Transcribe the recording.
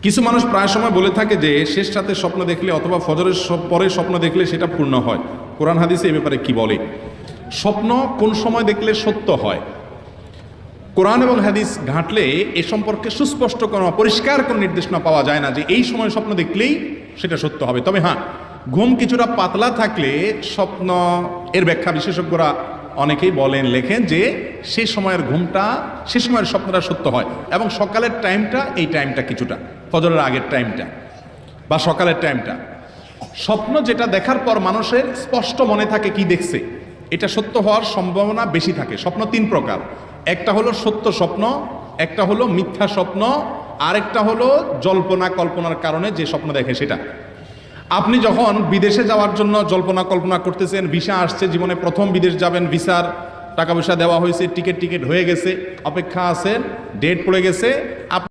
কিছু মানুষ প্রায় সময় বলে থাকে যে শেষ রাতে স্বপ্ন দেখলে অথবা ফজরের পরে স্বপ্ন দেখলে সেটা পূর্ণ হয়। কোরআন হাদিসে এ ব্যাপারে কি বলে? স্বপ্ন কোন সময় দেখলে সত্য হয়, কোরআন এবং হাদিস ঘাঁটলে এ সম্পর্কে সুস্পষ্ট কোনো পরিষ্কার কোনো নির্দেশনা পাওয়া যায় না যে এই সময় স্বপ্ন দেখলেই সেটা সত্য হবে। তবে হ্যাঁ, ঘুম কিছুটা পাতলা থাকলে স্বপ্ন এর ব্যাখ্যা বিশেষজ্ঞরা অনেকেই বলেন, লেখেন যে সে সময়ের ঘুমটা, সে সময়ের স্বপ্নটা সত্য হয় এবং সকালের টাইমটা, এই টাইমটা কিছুটা ফজরের আগের টাইমটা বা সকালের টাইমটা, স্বপ্ন যেটা দেখার পর মানুষের স্পষ্ট মনে থাকে কি দেখছে, এটা সত্য হওয়ার সম্ভাবনা বেশি থাকে। স্বপ্ন তিন প্রকার, একটা হলো সত্য স্বপ্ন, একটা হলো মিথ্যা স্বপ্ন, আরেকটা হলো জল্পনা কল্পনার কারণে যে স্বপ্ন দেখে সেটা। আপনি যখন বিদেশে যাওয়ার জন্য জল্পনা কল্পনা করতেছেন, ভিসা আসছে, জীবনে প্রথম বিদেশ যাবেন, ভিসার টাকা পয়সা দেওয়া হয়েছে, টিকিট হয়ে গেছে, অপেক্ষা আছেন, ডেট পড়ে গেছে, আপনি